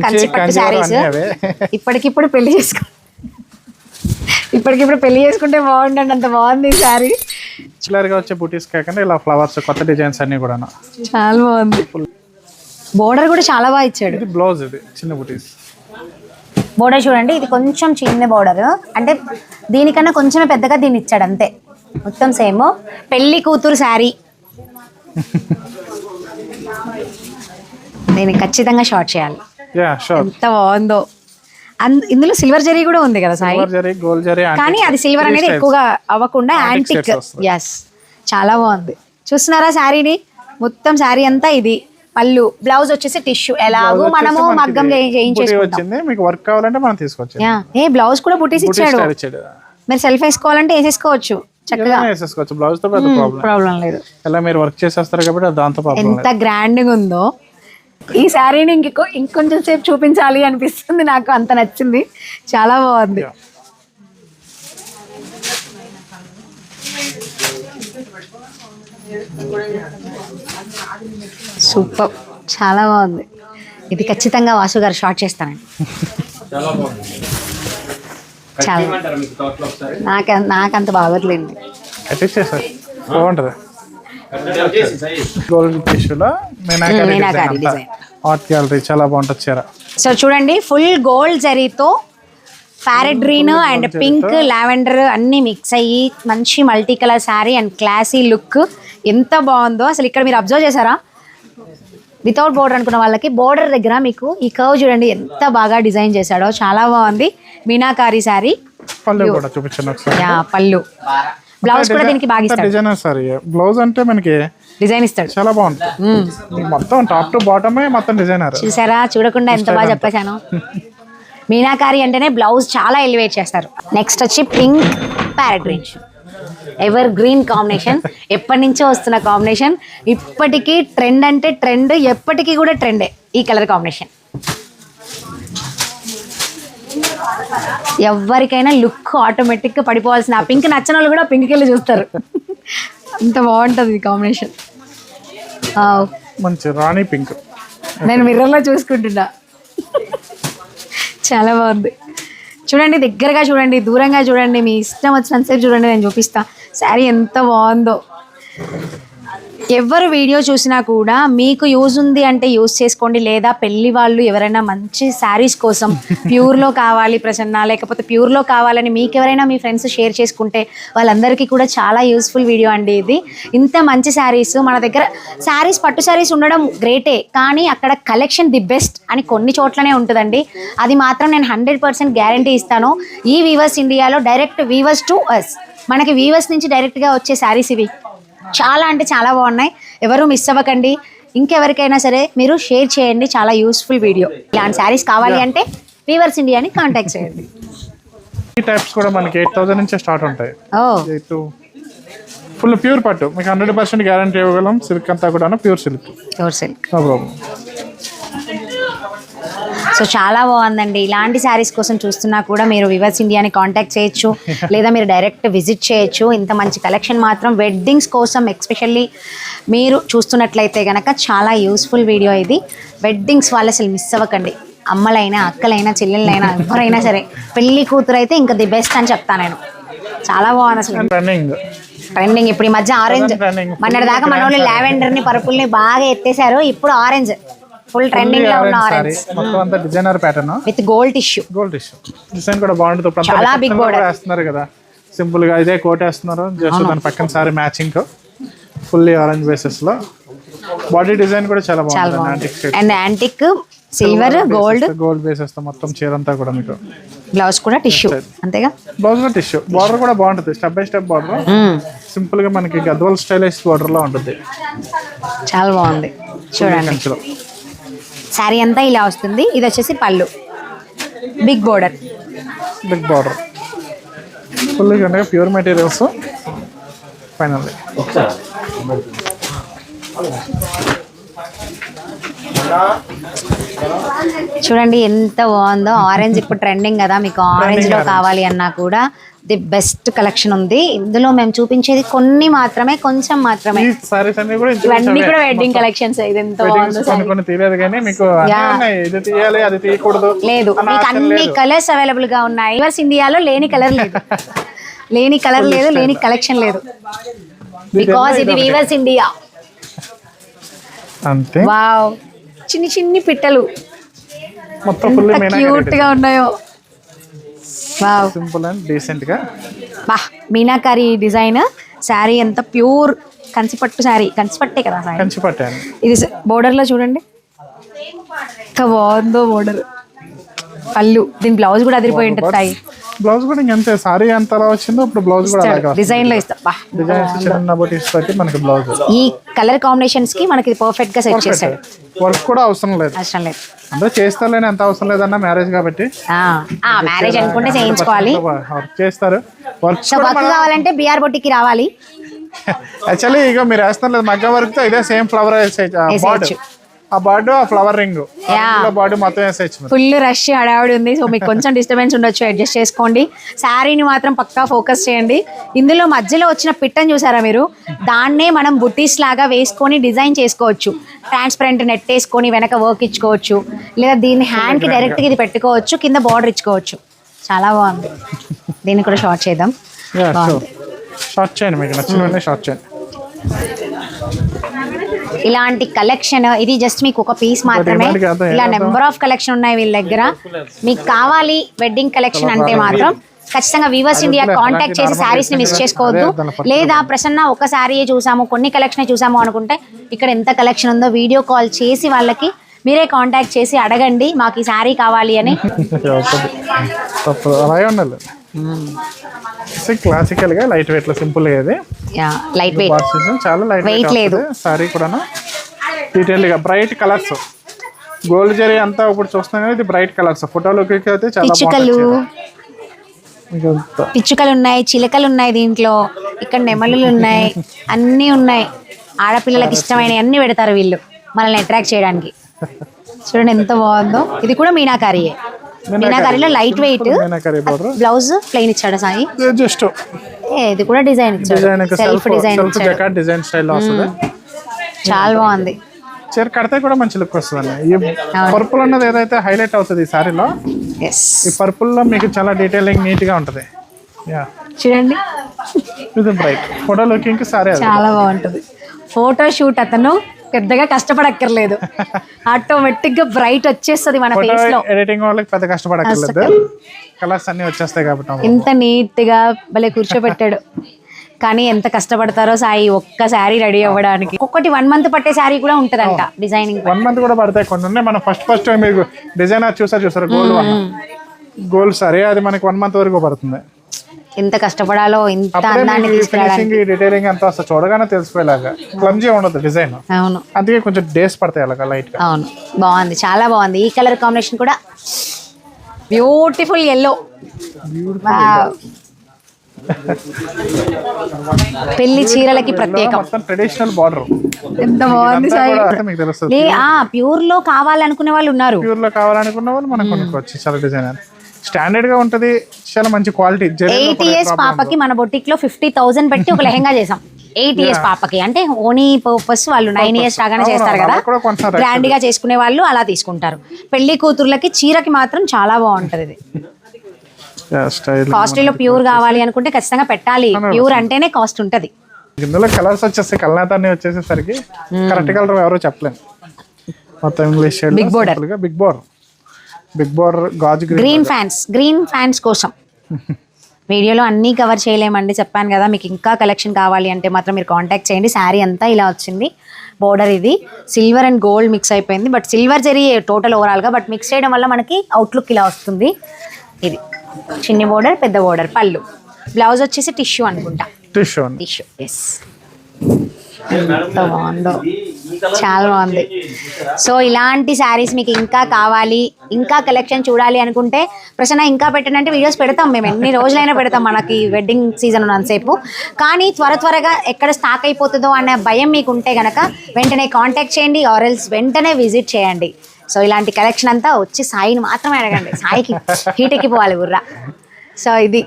కంచి పట్టు శారీస్ ఇప్పటికిప్పుడు పెళ్లి చేసుకుంటే బాగుండండి, అంత బాగుంది ఈ శారీ. చిల్లరగా వచ్చే బూటీస్ కాకుండా ఇలా ఫ్లవర్స్ కొత్త డిజైన్స్ అన్ని కూడా చాలా బాగుంది. బోర్డర్ కూడా చాలా బాగా ఇచ్చాడు. ఇది బ్లౌజ్, ఇది చిన్న బూటీస్ బోర్డర్ చూడండి, ఇది కొంచెం చిన్న బోర్డర్, అంటే దీనికన్నా కొంచెం పెద్దగా దీన్ని ఇచ్చాడు అంతే. మొత్తం సేమ్ పెళ్లి కూతురు శారీ. నేను ఖచ్చితంగా షార్ట్ చేయాలి. ఎంత బాగుందో. ఇందులో సిల్వర్ జరీ కూడా ఉంది కదా సాయి, కానీ అది సిల్వర్ అనేది ఎక్కువగా అవ్వకుండా యాంటిక్. ఎస్, చాలా బాగుంది. చూస్తున్నారా శారీని? మొత్తం శారీ అంతా ఇది. పళ్ళు, బ్లౌజ్ వచ్చేసి టిష్యూ, ఎలాగో మనము మగ్గం చేయించేసుకుంటాం. మీకు వర్క్ కావాలంటే మనం తీసుకోవచ్చు. ఏ బ్లౌజ్ కూడా బుటీస్ ఇచ్చాడు. మీరు సెల్ఫ్ వేసుకోవాలంటే వేసేసుకోవచ్చు చక్కగా, బ్లౌజ్ తో ప్రాబ్లం లేదు. ఎలా మీరు వర్క్ చేసేస్తారు కాబట్టి దాంతో ప్రాబ్లం. ఎంత గ్రాండ్ గా ఉందో ఈ శారీని. ఇంకొంచెం సేపు చూపించాలి అనిపిస్తుంది నాకు, అంత నచ్చింది, చాలా బాగుంది. సూపర్, చాలా బాగుంది. ఇది ఖచ్చితంగా వాసు గారు షార్ట్ చేస్తానండి. నాకంత బాగోట్లేదు. బాగుంటది. గోల్డ్ టిష్యూలో మీనాకారి డిజైన్, ఆర్ట్ గ్యాలరీ, చాలా బాగుంటుంది చీర. సో చూడండి, ఫుల్ గోల్డ్ జరీతో parrot green and pink, lavender అన్ని మిక్స్ అయ్యి మంచి multi colour sari and classy look. ఎంత బాగుందో అసలు. ఇక్కడ మీరు అబ్జర్వ్ చేశారా, వితౌట్ బోర్డర్ అనుకున్న వాళ్ళకి బోర్డర్ దగ్గర మీకు ఈ కర్వ్ చూడండి ఎంత బాగా డిజైన్ చేశాడో, చాలా బాగుంది. మీనాకారి శారీ. పళ్ళు కూడా చూపించండి ఒకసారి. పళ్ళు, బ్లౌజ్ కూడా దీనికి బాగా ఇస్తాడు. డిజైనర్ సారీ బ్లౌజ్ అంటే మనకి డిజైన్ ఇస్తాడు, చాలా బాగుంటుంది. మొత్తం టాప్ టు బాటమ్ మొత్తం డిజైనర్. చూసారా, చూడకుండా ఎంత బాగా చెప్పేశాను. మీనాకారి అంటేనే బ్లౌజ్ చాలా ఎలివేట్ చేస్తారు. నెక్స్ట్ వచ్చి pink parrot green, ever green combination. ఎప్పటి నుంచో వస్తున్న కాంబినేషన్, ఇప్పటికీ ట్రెండ్ అంటే ట్రెండ్, ఎప్పటికీ కూడా ట్రెండే ఈ కలర్ కాంబినేషన్. ఎవరికైనా లుక్ ఆటోమేటిక్గా పడిపోవాల్సిన, ఆ పింక్ నచ్చిన వాళ్ళు కూడా పింక్కి వెళ్ళి చూస్తారు. అంత బాగుంటుంది ఈ కాంబినేషన్. మంచి రాణి పింక్. నేను మిర్రర్లో చూసుకుంటున్నా, చాలా బాగుంది. చూడండి, దగ్గరగా చూడండి, దూరంగా చూడండి, మీ ఇష్టం వచ్చినంతసేపు చూడండి, నేను చూపిస్తా శారీ ఎంత బాగుందో. ఎవరు వీడియో చూసినా కూడా మీకు యూజ్ ఉంది అంటే యూజ్ చేసుకోండి, లేదా పెళ్లి వాళ్ళు ఎవరైనా మంచి శారీస్ కోసం ప్యూర్లో కావాలి ప్రసన్న, లేకపోతే ప్యూర్లో కావాలని మీకు ఎవరైనా మీ ఫ్రెండ్స్ షేర్ చేసుకుంటే వాళ్ళందరికీ కూడా చాలా యూస్ఫుల్ వీడియో అండి ఇది. ఇంత మంచి శారీస్ మన దగ్గర, శారీస్ పట్టు శారీస్ ఉండడం గ్రేటే, కానీ అక్కడ కలెక్షన్ ది బెస్ట్ అని కొన్ని చోట్లనే ఉంటుందండి. అది మాత్రం నేను 100% గ్యారంటీ ఇస్తాను. ఈ వీవర్స్ ఇండియాలో డైరెక్ట్ వీవర్స్ టు అస్, మనకి వీవర్స్ నుంచి డైరెక్ట్గా వచ్చే శారీస్ ఇవి. చాలా అంటే చాలా బాగున్నాయి. ఎవరు మిస్ అవ్వకండి. ఇంకెవరికైనా సరే మీరు షేర్ చేయండి, చాలా యూస్ఫుల్ వీడియో. ఇలాంటి శారీస్ కావాలి అంటే వీవర్స్ ఇండియాని కాంటాక్ట్ చేయండి. ఈ టైప్స్ కూడా మనకి 8,000 నుంచి స్టార్ట్ ఉంటాయి. ఫుల్ ప్యూర్ పట్టు, మీకు 100% గ్యారంటీ ఇవ్వగలం. సిల్క్ అంతా కూడా pure silk. No problem. So చాలా బాగుందండి. ఇలాంటి శారీస్ కోసం చూస్తున్నా కూడా మీరు వివర్స్ ఇండియాని కాంటాక్ట్ చేయొచ్చు, లేదా మీరు డైరెక్ట్ విజిట్ చేయొచ్చు. ఇంత మంచి కలెక్షన్ మాత్రం వెడ్డింగ్స్ కోసం ఎస్పెషల్లీ మీరు చూస్తున్నట్లయితే కనుక చాలా యూస్ఫుల్ వీడియో ఇది. వెడ్డింగ్స్ వాళ్ళు అసలు మిస్ అవ్వకండి. అమ్మలైనా, అక్కలైనా, చెల్లెళ్ళైనా, ఎవరైనా సరే పెళ్లి కూతురు అయితే ఇంకా ది బెస్ట్ అని చెప్తాను నేను. చాలా బాగుంది అసలు. ట్రెండింగ్ ఇప్పుడు ఈ మధ్య ఆరెంజ్. మొన్నటి దాకా మన వాళ్ళు లావెండర్ని, పర్పుల్ని బాగా ఎత్తేసారు. ఇప్పుడు ఆరెంజ్ ఫుల్ ట్రెండింగ్ లో ఉన్న ఆరెంజ్. మొత్తం అంతా designer pattern with gold tissue. Design కూడా బాగుంటుంది. చాలా బిగ్ బోర్డర్ వేస్తున్నారు కదా, సింపుల్ గా ఇదే కోట్ వేస్తున్నారు. జస్ట్ దాని పక్కన sorry matching fully orange bases లో. బాడీ డిజైన్ కూడా చాలా బాగుంది. And antique silver gold bases తో మొత్తం చీర అంతా కూడా మీకు. బ్లౌజ్ కూడా టిష్యూ, అంతేగా బ్లౌజ్ కూడా టిష్యూ. బార్డర్ కూడా బాగుంటుంది, step by step border. Simple గా మనకి గద్వాల్ స్టైలిష్ బార్డర్ లో ఉంటుంది. చాలా బాగుంది. చూడండి, శారీ అంతా ఇలా వస్తుంది. ఇది వచ్చేసి పళ్ళు, big border. Full pure materials. Finally చూడండి ఎంత బాగుందో. ఆరెంజ్ ఇప్పుడు ట్రెండింగ్ కదా, మీకు ఆరెంజ్ లో కావాలి అన్నా కూడా ది బెస్ట్ కలెక్షన్ ఉంది. ఇందులో మేము చూపించేది కొన్ని మాత్రమే, కొంచెం మాత్రమే. ఈ సారీస్ అన్ని కూడా ఇవన్నీ కూడా వెడ్డింగ్ కలెక్షన్స్. ఇది ఎంత బాగుందో. కొన్ని తీయలేదు కానీ మీకు అన్నీ ఉన్నాయి. ఇది తీయాలి అది తీయకూడదు లేదు, మీకు అన్ని కలర్స్ అవైలబుల్ గా ఉన్నాయి. రివర్స్ ఇండియాలో లేని కలర్ లేదు, లేని కలర్ లేదు, లేని కలెక్షన్ లేదు. బికాజ్ ఇది వీవర్స్ ఇండియా. అంతే. వావ్, చిన్ని చిన్ని పిట్టలు మొత్తం ఫుల్ క్యూట్ గా ఉన్నాయో. వావ్, సింపుల్ అండ్ డీసెంట్ గా. బా, మీనాకారి డిజైన్. శారీ ఎంత ప్యూర్ కంచిపట్టు శారీ. కంచిపట్టే కదా శారీ. కంచిపట్టే. ఇది బోర్డర్ లో చూడండి ఎంత బాగుందో బోర్డర్. పళ్ళు, దీని బ్లౌజ్ కూడా అదిరిపోయి ఉంటుంది. బ్లౌజ్ కూడా ఇంకంతే. సారీ ఎంత అలా వచ్చిందో ఇప్పుడు బ్లౌజ్ కూడా అలాగే డిజైన్ లో ఇస్తా. డిజైన్స్ చిన్న బొటీస్ తోటి మనకి బ్లౌజ్. ఈ కలర్ కాంబినేషన్స్ కి మనకి పర్ఫెక్ట్ గా సెట్ చేశాడు. వర్క్ కూడా అవసరం లేదు. అవసరం లేదు. అంటే చేస్తారులేని ఎంత అవసరం లేదన్న మ్యారేజ్ కాబట్టి. మ్యారేజ్ అనుకుంటే చేయించుకోవాలి. వర్క్ చేస్తారు. వర్క్ సో వర్క్ కావాలంటే బిఆర్ బొట్టికి రావాలి. యాక్చువల్లీ ఇక మీరు వేస్తారు లేదు మగ్గ వర్క్ తో ఇదే సేమ్ ఫ్లవర్ బార్డర్, ఆ బార్డు ఆ ఫ్లవర్ రింగ్ బార్డు మొత్తం వేసేయచ్చు. ఫుల్ రష్ హడావిడి ఉంది. సో మీకు కొంచెం డిస్టర్బెన్స్ ఉండొచ్చు, అడ్జస్ట్ చేసుకోండి. శారీని మాత్రం పక్కా ఫోకస్ చేయండి. ఇందులో మధ్యలో వచ్చిన పిట్టని చూసారా మీరు? దాన్నే మనం బుట్టీస్ లాగా వేసుకొని డిజైన్ చేసుకోవచ్చు. ట్రాన్స్పరెంట్ నెట్ వేసుకొని వెనక వర్క్ ఇచ్చుకోవచ్చు, లేదా దీన్ని హ్యాండ్ కి డైరెక్ట్ గా ఇది పెట్టుకోవచ్చు, కింద బార్డర్ ఇచ్చుకోవచ్చు. చాలా బాగుంది. దీన్ని కూడా షార్ట్ చేద్దాం. షార్ట్ చేయండి, మీకు నచ్చిన షార్ట్ చేయండి. ఇలాంటి కలెక్షన్ ఇది జస్ట్ మీకు ఒక పీస్ మాత్రమే. ఇలా నెంబర్ ఆఫ్ కలెక్షన్ ఉన్నాయి వీళ్ళ దగ్గర. మీకు కావాలి వెడ్డింగ్ కలెక్షన్ అంటే మాత్రం ఖచ్చితంగా వీవర్స్ ఇండియా కాంటాక్ట్ చేసి శారీస్ ని మిస్ చేసుకోవద్దు. లేదా ప్రసన్న ఒక శారీ చూసాము, కొన్ని కలెక్షన్ చూసాము అనుకుంటే ఇక్కడ ఎంత కలెక్షన్ ఉందో వీడియో కాల్ చేసి వాళ్ళకి మీరే కాంటాక్ట్ చేసి అడగండి, మాకు ఈ శారీ కావాలి అని. అలాగే ఉండాలి. క్లాసికల్ గా లైట్ వెయిట్ లో సింపుల్ గా ఇది. లైట్ వెయిట్, చాలా లైట్ వెయిట్ లేదు. సారీ కూడా డీటెయిల్ గా బ్రైట్ కలర్స్, గోల్డ్ జరీ అంతా ఇప్పుడు చూస్తున్నాం కదా, ఇది బ్రైట్ కలర్స్. ఫోటోలోకి అయితే చాలా పిచ్చుకలు ఉన్నాయి, చిలకలు ఉన్నాయి దీంట్లో, ఇక్కడ నెమలులు ఉన్నాయి, అన్ని ఉన్నాయి. ఆడపిల్లలకి ఇష్టమైన అన్ని పెడతారు వీళ్ళు మనల్ని అట్రాక్ట్ చేయడానికి. చూడండి ఎంత బాగుందో. ఇది కూడా మీనాకారియే. మీనాకారిలో లైట్ వెయిట్. బ్లౌజ్ ప్లెయిన్ ఇచ్చాడు సాయి. జస్ట్ ఇది కూడా డిజైన్ ఇచ్చాడు, సెల్ఫ్ డిజైన్ ఇచ్చాడు. డిజైన్ స్టైల్ వస్తుంది. చాలా బాగుంది. చీర కడితే కూడా మంచి లుక్ వస్తుంది. ఈ పర్పుల్ అన్నది ఏదైతే హైలైట్ అవుతుంది ఈ సారీలో, ఈ పర్పుల్ లో మీకు చాలా డీటెయిలింగ్ నీట్ గా ఉంటది. చూడండి ఇది బ్రైట్ ఫోటో లుకింగ్ సారీ చాలా బాగుంటది. ఫోటో షూట్ అతను పెద్దగా కష్టపడక్కర్లేదు, ఆటోమేటిక్ గా బ్రైట్ వచ్చేస్తుంది మన ఫేస్ లో. ఎడిటింగ్ వాళ్ళకి పెద్ద కష్టపడక్కర్లేదు, కలర్స్ అన్ని వచ్చేస్తాయి కాబట్టి. ఎంత నీట్ గా భలే కూర్చోబెట్టాడు. కానీ ఎంత కష్టపడతారో సాయి ఒక్క శారీ రెడీ అవ్వడానికి. ఒక్కొక్కటి 1 month పట్టే శారీ కూడా ఉంటదంట డిజైనింగ్. 1 month కూడా పడతాయి కొన్ని ఉన్నాయి. మనం ఫస్ట్ మీకు డిజైనర్ చూసారు గోల్డ్ సారీ, అది మనకి 1 month వరకు పడుతుంది. ఎంత కష్టపడాలో, ఇంత అందాన్ని తీసుకురావడానికి. డీటెయిలింగ్ అంతా వస్తుంది, చూడగానే తెలిసిపోయేలాగా. క్లమ్జీ ఉండదు డిజైన్. అవును, అందుకే కొంచెం డేస్ పడతాయి అలాగా లైట్ గా. అవును, బాగుంది, చాలా బాగుంది. ఈ కలర్ కాంబినేషన్ కూడా బ్యూటిఫుల్ ఎల్లో. పెళ్లి చీరలకి ప్రత్యేకం. ట్రెడిషనల్ బార్డర్ ఎంత బాగుంది సాయి. ప్యూర్ లో కావాలనుకునే వాళ్ళు ఉన్నారు. ప్యూర్ లో కావాలనుకున్న వాళ్ళు మనం కొనుక్కోవచ్చు. చాలా డిజైన్ స్టాండర్డ్ గా ఉంటది, చాలా మంచి క్వాలిటీ. 8 years పాపకి మన బొటిక్ లో 50,000 పెట్టి ఒక లెహంగా చేసాం. 8 years పాపకి అంటే ఓనీ పర్పస్. వాళ్ళు 9 years రాగానే చేస్తారు కదా, గ్రాండ్ గా చేసుకునే వాళ్ళు అలా తీసుకుంటారు. పెళ్లి కూతుర్లకి చీరకి మాత్రం చాలా బాగుంటది ఇది. కాస్ట్లీలో ప్యూర్ కావాలి అనుకుంటే ఖచ్చితంగా పెట్టాలి. ప్యూర్ అంటేనే కాస్ట్ ఉంటది. ఇందులో కలర్స్ వచ్చేసి కల్నాథాన్ని వచ్చేసేసరికి కరెక్ట్ కలర్ ఎవరో చెప్పలేము. మొత్తం ఇంగ్లీష్ షేడ్, బిగ్ బోర్డర్ గాజు గ్రీన్ ఫ్యాన్స్ కోసం వీడియోలో అన్నీ కవర్ చేయలేమండి, చెప్పాను కదా. మీకు ఇంకా కలెక్షన్ కావాలి అంటే మాత్రం మీరు కాంటాక్ట్ చేయండి. శారీ అంతా ఇలా వచ్చింది. బోర్డర్ ఇది సిల్వర్ అండ్ గోల్డ్ మిక్స్ అయిపోయింది. బట్ సిల్వర్ జరీ టోటల్ ఓవరాల్గా, బట్ మిక్స్ చేయడం వల్ల మనకి అవుట్లుక్ ఇలా వస్తుంది. ఇది చిన్ని బోర్డర్, పెద్ద బోర్డర్, పళ్ళు. బ్లౌజ్ వచ్చేసి టిష్యూ అనుకుంటా. Tissue yes. ఎంత బాగుందో, చాలా బాగుంది. సో ఇలాంటి శారీస్ మీకు ఇంకా కావాలి, ఇంకా కలెక్షన్ చూడాలి అనుకుంటే ప్రసన్న ఇంకా పెట్టండి వీడియోస్ పెడతాం మేము. ఎన్ని రోజులైనా పెడతాం, మనకి వెడ్డింగ్ సీజన్ ఉన్నంతసేపు. కానీ త్వరగా ఎక్కడ స్టాక్ అయిపోతుందో అనే భయం మీకు ఉంటే గనక వెంటనే కాంటాక్ట్ చేయండి, ఆర్ఎల్స్ వెంటనే విజిట్ చేయండి. సో ఇలాంటి కలెక్షన్ అంతా వచ్చి సాయిని మాత్రమే అడగండి. సాయికి హీట్ ఎక్కిపోవాలి బుర్రా. సో ఇది